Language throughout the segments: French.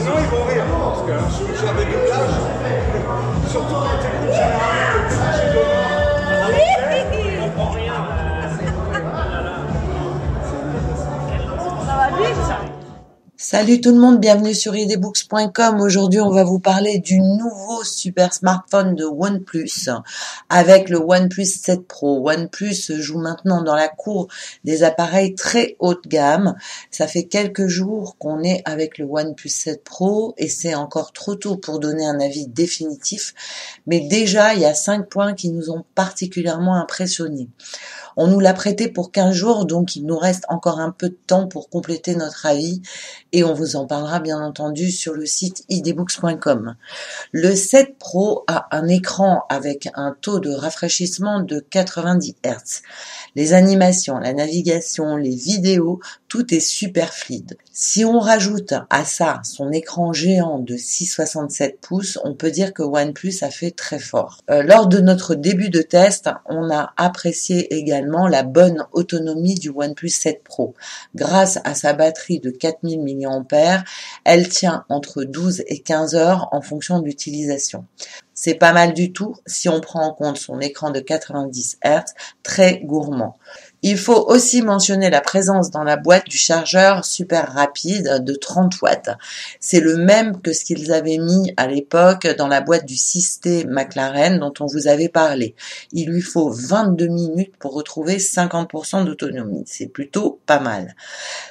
Maintenant, ils vont rire, parce que sur le jardin de plage, surtout quand tu écoutes généralement le petit dehors, On comprend rien. Ça va vite. Salut tout le monde, bienvenue sur idbooks.com. Aujourd'hui, on va vous parler du nouveau super smartphone de OnePlus avec le OnePlus 7 Pro. OnePlus joue maintenant dans la cour des appareils très haut de gamme. Ça fait quelques jours qu'on est avec le OnePlus 7 Pro et c'est encore trop tôt pour donner un avis définitif. Mais déjà, il y a 5 points qui nous ont particulièrement impressionnés. On nous l'a prêté pour 15 jours, donc il nous reste encore un peu de temps pour compléter notre avis et on vous en parlera bien entendu sur le site idbooks.com. Le 7 Pro a un écran avec un taux de rafraîchissement de 90 Hz. Les animations, la navigation, les vidéos, tout est super fluide. Si on rajoute à ça son écran géant de 6,67 pouces, on peut dire que OnePlus a fait très fort. Lors de notre début de test, on a apprécié également la bonne autonomie du OnePlus 7 Pro. Grâce à sa batterie de 4000 mAh, elle tient entre 12 et 15 heures en fonction de l'utilisation. C'est pas mal du tout si on prend en compte son écran de 90 Hz, très gourmand. Il faut aussi mentionner la présence dans la boîte du chargeur super rapide de 30 watts. C'est le même que ce qu'ils avaient mis à l'époque dans la boîte du 6T McLaren dont on vous avait parlé. Il lui faut 22 minutes pour retrouver 50% d'autonomie. C'est plutôt pas mal.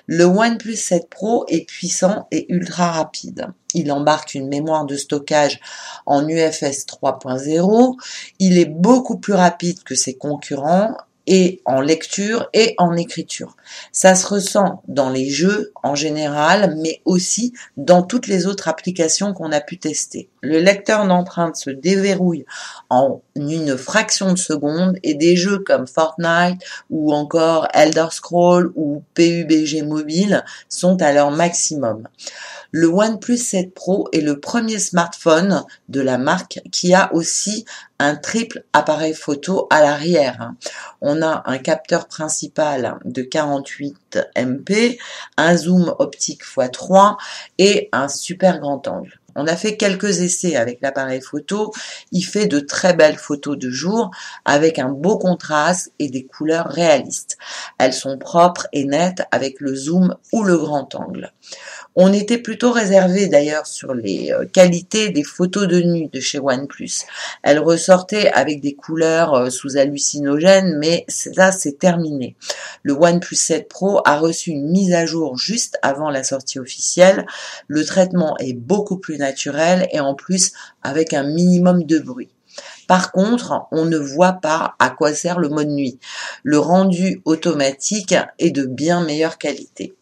Le OnePlus 7 Pro est puissant et ultra rapide. Il embarque une mémoire de stockage en UFS 3.0. Il est beaucoup plus rapide que ses concurrents et en lecture et en écriture. Ça se ressent dans les jeux en général, mais aussi dans toutes les autres applications qu'on a pu tester. Le lecteur d'empreintes se déverrouille en une fraction de seconde et des jeux comme Fortnite ou encore Elder Scrolls ou PUBG Mobile sont à leur maximum. Le OnePlus 7 Pro est le premier smartphone de la marque qui a aussi un triple appareil photo à l'arrière. On a un capteur principal de 48 MP, un zoom optique x3 et un super grand angle. On a fait quelques essais avec l'appareil photo. Il fait de très belles photos de jour avec un beau contraste et des couleurs réalistes. Elles sont propres et nettes avec le zoom ou le grand angle. On était plutôt réservé d'ailleurs sur les qualités des photos de nu de chez OnePlus. Elles ressortaient avec des couleurs sous hallucinogènes, mais ça c'est terminé. Le OnePlus 7 Pro a reçu une mise à jour juste avant la sortie officielle. Le traitement est beaucoup plus naturel et en plus avec un minimum de bruit. Par contre, on ne voit pas à quoi sert le mode nuit. Le rendu automatique est de bien meilleure qualité.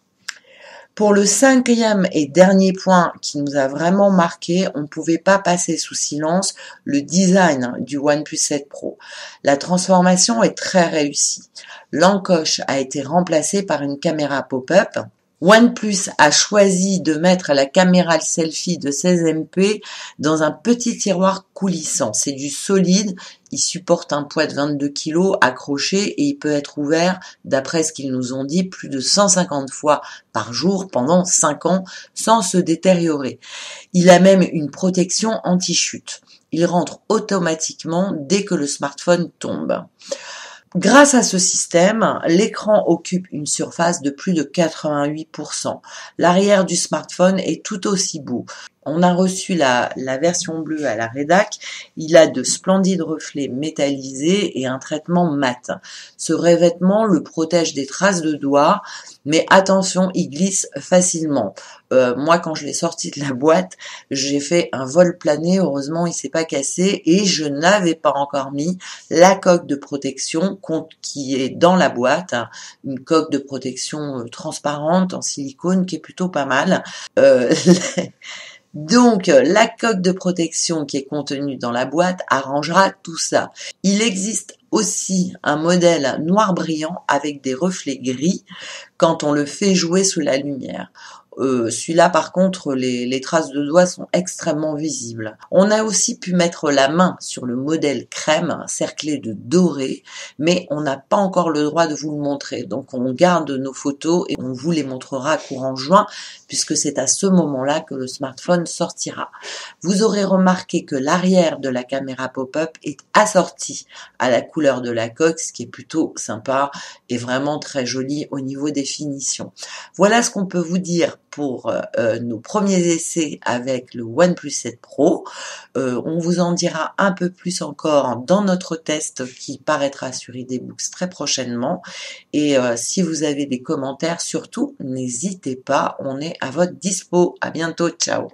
Pour le 5e et dernier point qui nous a vraiment marqué, on ne pouvait pas passer sous silence le design du OnePlus 7 Pro. La transformation est très réussie. L'encoche a été remplacée par une caméra pop-up. OnePlus a choisi de mettre la caméra selfie de 16 MP dans un petit tiroir coulissant. C'est du solide, il supporte un poids de 22 kg accroché et il peut être ouvert, d'après ce qu'ils nous ont dit, plus de 150 fois par jour pendant 5 ans sans se détériorer. Il a même une protection anti-chute. Il rentre automatiquement dès que le smartphone tombe. Grâce à ce système, l'écran occupe une surface de plus de 88%. L'arrière du smartphone est tout aussi beau. On a reçu la version bleue à la rédac. Il a de splendides reflets métallisés et un traitement mat. Ce revêtement le protège des traces de doigts, mais attention, il glisse facilement. Moi, quand je l'ai sorti de la boîte, j'ai fait un vol plané. Heureusement, il s'est pas cassé et je n'avais pas encore mis la coque de protection qui est dans la boîte. Une coque de protection transparente en silicone qui est plutôt pas mal. Donc, la coque de protection qui est contenue dans la boîte arrangera tout ça. Il existe aussi un modèle noir brillant avec des reflets gris quand on le fait jouer sous la lumière. Celui-là, par contre, les traces de doigts sont extrêmement visibles. On a aussi pu mettre la main sur le modèle crème cerclé de doré, mais on n'a pas encore le droit de vous le montrer. Donc on garde nos photos et on vous les montrera courant juin, puisque c'est à ce moment-là que le smartphone sortira. Vous aurez remarqué que l'arrière de la caméra pop-up est assorti à la couleur de la coque, ce qui est plutôt sympa et vraiment très joli au niveau des finitions. Voilà ce qu'on peut vous dire pour nos premiers essais avec le OnePlus 7 Pro. On vous en dira un peu plus encore dans notre test qui paraîtra sur ID Books très prochainement. Et si vous avez des commentaires, surtout, n'hésitez pas, on est à votre dispo. À bientôt, ciao.